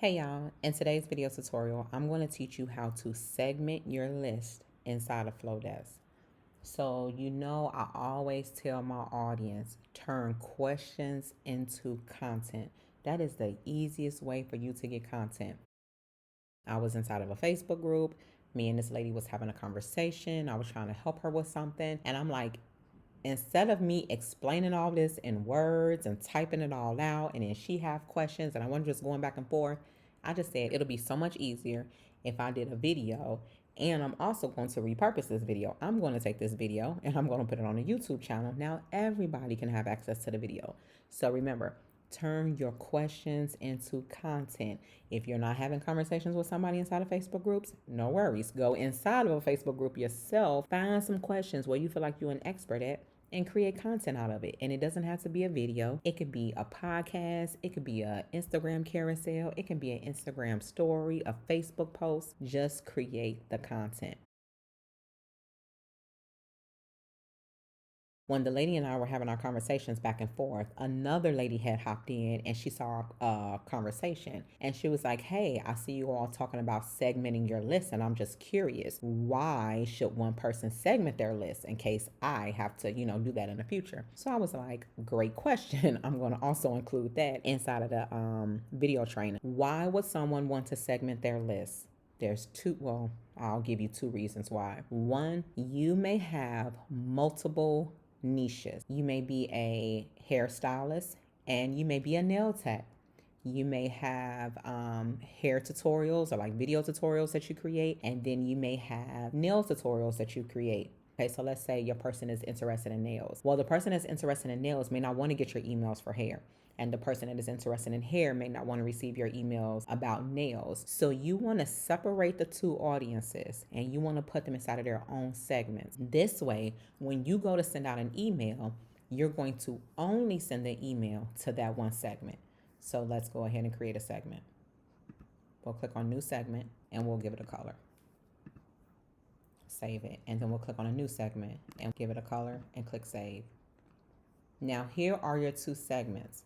Hey y'all, in today's video tutorial, I'm going to teach you how to segment your list inside of FloDesk. So, I always tell my audience, turn questions into content. That is the easiest way for you to get content. I was inside of a Facebook group. Me and this lady was having a conversation. I was trying to help her with something. And I'm like, instead of me explaining all this in words and typing it all out, and then she have questions and I wasn't just going back and forth, I just said it'll be so much easier if I did a video. And I'm also going to repurpose this video. I'm going to take this video and I'm going to put it on a YouTube channel. Now everybody can have access to the video. So remember, turn your questions into content. If you're not having conversations with somebody inside of Facebook groups, no worries. Go inside of a Facebook group yourself, find some questions where you feel like you're an expert at, and create content out of it. And it doesn't have to be a video. It could be a podcast. It could be an Instagram carousel. It can be an Instagram story, a Facebook post. Just create the content. When the lady and I were having our conversations back and forth, another lady had hopped in and she saw a conversation and she was like, hey, I see you all talking about segmenting your list, and I'm just curious, why should one person segment their list in case I have to, do that in the future? So I was like, great question. I'm going to also include that inside of the video training. Why would someone want to segment their list? There's I'll give you two reasons why. One, you may have multiple niches. You may be a hairstylist and you may be a nail tech. You may have hair tutorials or like video tutorials that you create, and then you may have nail tutorials that you create. Okay, so let's say your person is interested in nails. Well, the person that's interested in nails may not want to get your emails for hair. And the person that is interested in hair may not want to receive your emails about nails. So you want to separate the two audiences and you want to put them inside of their own segments. This way, when you go to send out an email, you're going to only send the email to that one segment. So let's go ahead and create a segment. We'll click on new segment and we'll give it a color. Save it. And then we'll click on a new segment and give it a color and click save. Now here are your two segments.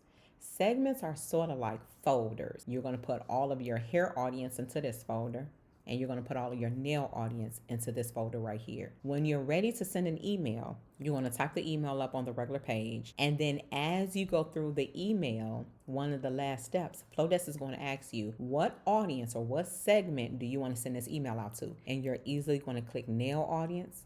Segments are sort of like folders. You're going to put all of your hair audience into this folder, and you're going to put all of your nail audience into this folder right here. When you're ready to send an email, you want to type the email up on the regular page. And then as you go through the email, one of the last steps, FloDesk is going to ask you, what audience or what segment do you want to send this email out to? And you're easily going to click nail audience.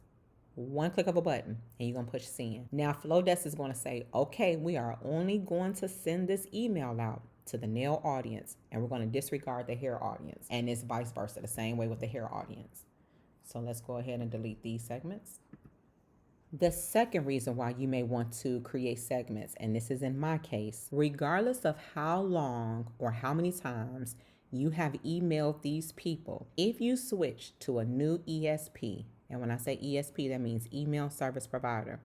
One click of a button and you're going to push send. Now FloDesk is going to say, okay, we are only going to send this email out to the nail audience and we're going to disregard the hair audience. And it's vice versa, the same way with the hair audience. So let's go ahead and delete these segments. The second reason why you may want to create segments, and this is in my case, regardless of how long or how many times you have emailed these people, if you switch to a new ESP, and when I say ESP, that means email service provider.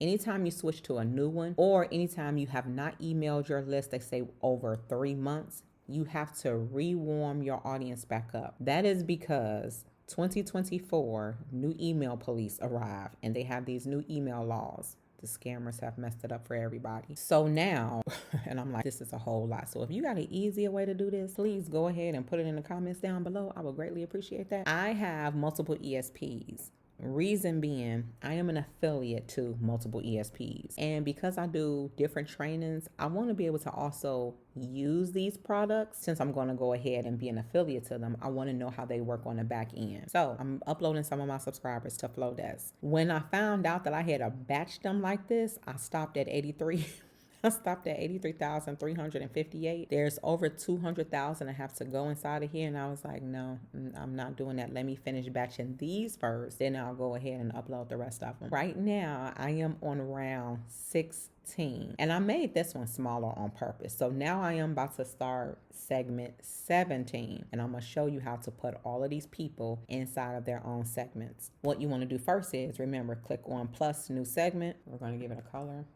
Anytime you switch to a new one, or anytime you have not emailed your list, they say over 3 months, you have to rewarm your audience back up. That is because 2024 new email police arrived and they have these new email laws. The scammers have messed it up for everybody. So now, and I'm like, this is a whole lot. So if you got an easier way to do this, please go ahead and put it in the comments down below. I would greatly appreciate that. I have multiple ESPs. Reason being, I am an affiliate to multiple ESPs. And because I do different trainings, I want to be able to also use these products. Since I'm going to go ahead and be an affiliate to them, I want to know how they work on the back end. So I'm uploading some of my subscribers to FloDesk. When I found out that I had to batch them like this, I stopped at 83. I stopped at 83,358. There's over 200,000 I have to go inside of here. And I was like, no, I'm not doing that. Let me finish batching these first. Then I'll go ahead and upload the rest of them. Right now, I am on round 16. And I made this one smaller on purpose. So now I am about to start segment 17. And I'm going to show you how to put all of these people inside of their own segments. What you want to do first is, remember, click on plus new segment. We're going to give it a color.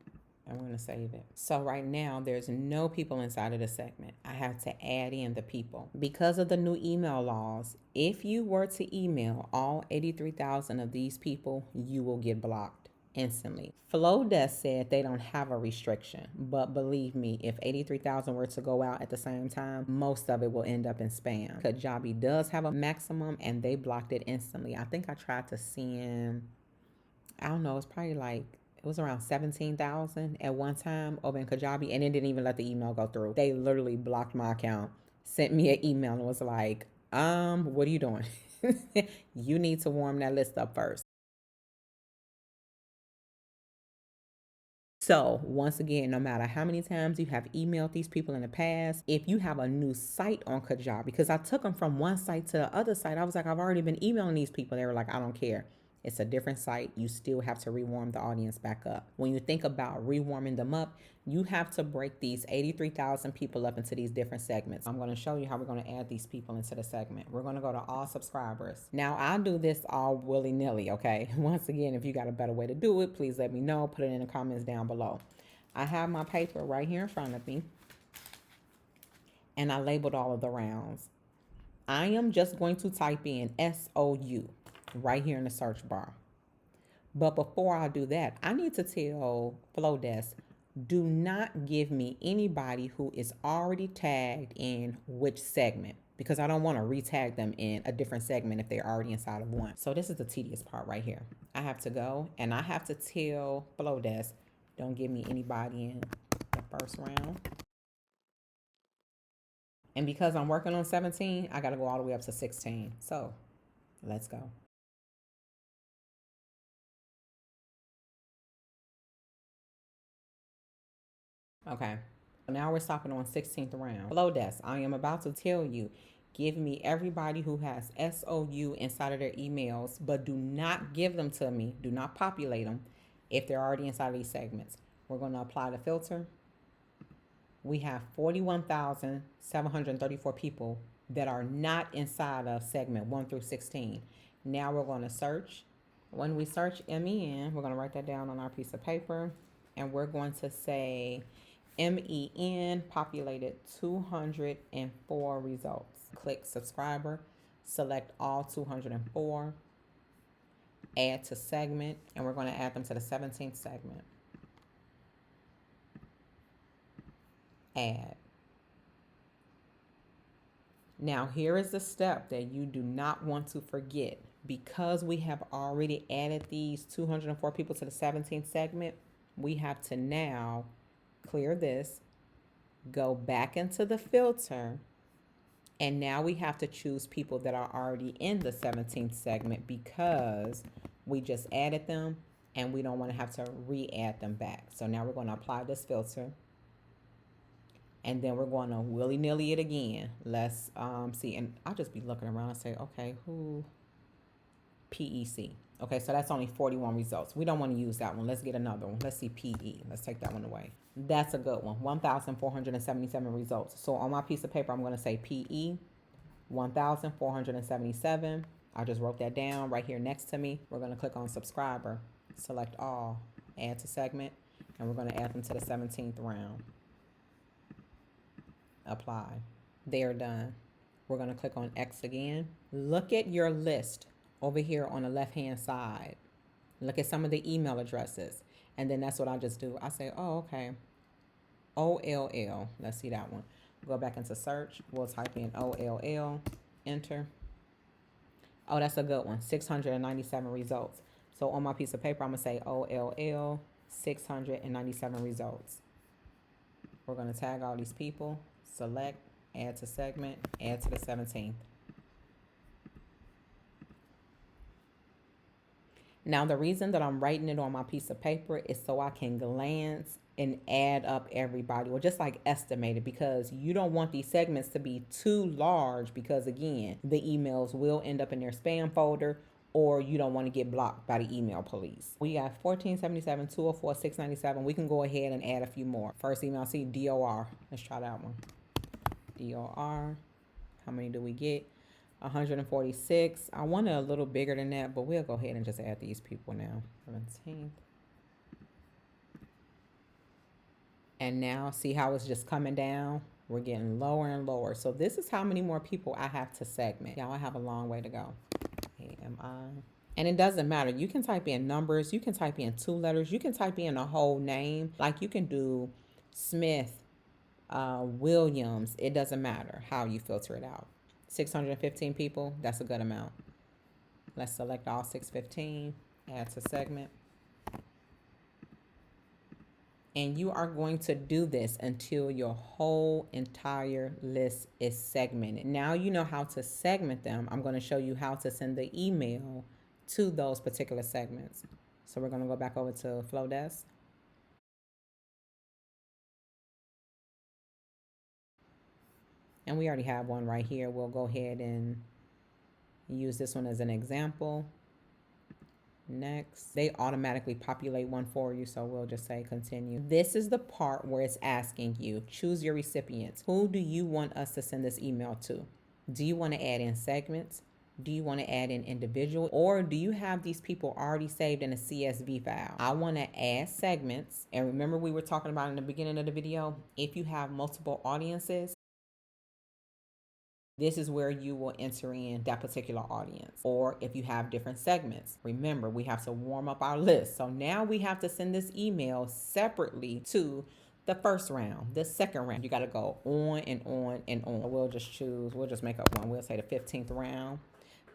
And we're going to save it. So right now, there's no people inside of the segment. I have to add in the people. Because of the new email laws, if you were to email all 83,000 of these people, you will get blocked. instantly. FloDesk said they don't have a restriction, but believe me, if 83,000 were to go out at the same time, most of it will end up in spam. Kajabi does have a maximum and they blocked it instantly. I think I tried to send, I don't know, it's probably like, it was around 17,000 at one time over in Kajabi, and it didn't even let the email go through. They literally blocked my account, sent me an email and was like, what are you doing? You need to warm that list up first. So once again, no matter how many times you have emailed these people in the past, if you have a new site on Kajabi, because I took them from one site to the other site, I was like, I've already been emailing these people. They were like, I don't care. It's a different site. You still have to rewarm the audience back up. When you think about rewarming them up, you have to break these 83,000 people up into these different segments. I'm going to show you how we're going to add these people into the segment. We're going to go to all subscribers. Now, I'll do this all willy-nilly, okay? Once again, if you got a better way to do it, please let me know. Put it in the comments down below. I have my paper right here in front of me, and I labeled all of the rounds. I am just going to type in SOU right here in the search bar. But before I do that, I need to tell FloDesk, do not give me anybody who is already tagged in which segment, because I don't want to re-tag them in a different segment if they're already inside of one. So this is the tedious part right here. I have to go and I have to tell FloDesk, don't give me anybody in the first round. And because I'm working on 17, I got to go all the way up to 16. So let's go. Okay, so now we're stopping on 16th round. FloDesk, I am about to tell you, give me everybody who has SOU inside of their emails, but do not give them to me. Do not populate them if they're already inside of these segments. We're going to apply the filter. We have 41,734 people that are not inside of segment 1 through 16. Now we're going to search. When we search MEN, we're going to write that down on our piece of paper, and we're going to say MEN populated 204 results. Click subscriber, select all 204, add to segment, and we're going to add them to the 17th segment. Add. Now here is the step that you do not want to forget. Because we have already added these 204 people to the 17th segment, we have to now clear this, go back into the filter, and now we have to choose people that are already in the 17th segment because we just added them and we don't want to have to re-add them back. So now we're going to apply this filter, and then we're going to willy-nilly it again. Let's see, and I'll just be looking around and say, okay, who? PEC. Okay, so that's only 41 results. We don't want to use that one. Let's get another one. Let's see PE. Let's take that one away. That's a good one. 1,477 results. So on my piece of paper, I'm going to say PE 1,477. I just wrote that down right here next to me. We're going to click on subscriber, select all, add to segment, and we're going to add them to the 17th round. Apply. They are done. We're going to click on X again. Look at your list over here on the left hand side. Look at some of the email addresses, and then that's what I just do. I say, oh, okay, OLL. Let's see that one. Go back into search. We'll type in OLL, enter. Oh, that's a good one. 697 results. So on my piece of paper, I'm gonna say OLL 697 results. We're gonna tag all these people, select, add to segment, add to the 17th. Now, the reason that I'm writing it on my piece of paper is so I can glance and add up everybody, or just like estimate it, because you don't want these segments to be too large, because again, the emails will end up in their spam folder, or you don't want to get blocked by the email police. We got 1477, 204, 697. We can go ahead and add a few more. First email, I see DOR. Let's try that one. DOR. How many do we get? 146. I want it a little bigger than that, but we'll go ahead and just add these people now. 17th. And now see how it's just coming down? We're getting lower and lower. So this is how many more people I have to segment. Y'all, I have a long way to go. AMI. And it doesn't matter. You can type in numbers, you can type in 2 letters, you can type in a whole name. Like you can do Smith, Williams. It doesn't matter how you filter it out. 615 people, that's a good amount. Let's select all 615, add to segment. And you are going to do this until your whole entire list is segmented. Now you know how to segment them. I'm going to show you how to send the email to those particular segments. So we're going to go back over to FloDesk. And we already have one right here. We'll go ahead and use this one as an example. Next, they automatically populate one for you, so we'll just say continue. This is the part where it's asking you, choose your recipients. Who do you want us to send this email to? Do you want to add in segments? Do you want to add in individual? Or do you have these people already saved in a CSV file? I want to add segments. And remember we were talking about in the beginning of the video, if you have multiple audiences, this is where you will enter in that particular audience. Or if you have different segments, remember we have to warm up our list. So now we have to send this email separately to the first round, the second round. You got to go on and on and on. We'll just make up one. We'll say the 15th round.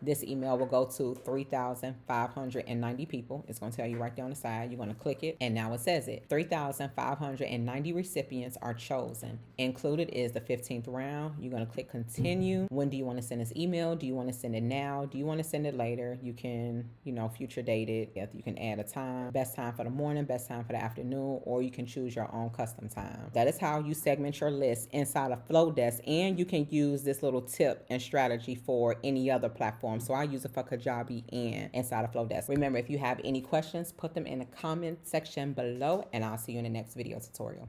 This email will go to 3,590 people. It's going to tell you right there on the side. You're going to click it, and now it says it. 3,590 recipients are chosen. Included is the 15th round. You're going to click continue. When do you want to send this email? Do you want to send it now? Do you want to send it later? You can, future date it. You can add a time. Best time for the morning, best time for the afternoon, or you can choose your own custom time. That is how you segment your list inside of FloDesk, and you can use this little tip and strategy for any other platform. So I use it for Kajabi and inside of FloDesk. Remember, if you have any questions, put them in the comment section below, and I'll see you in the next video tutorial.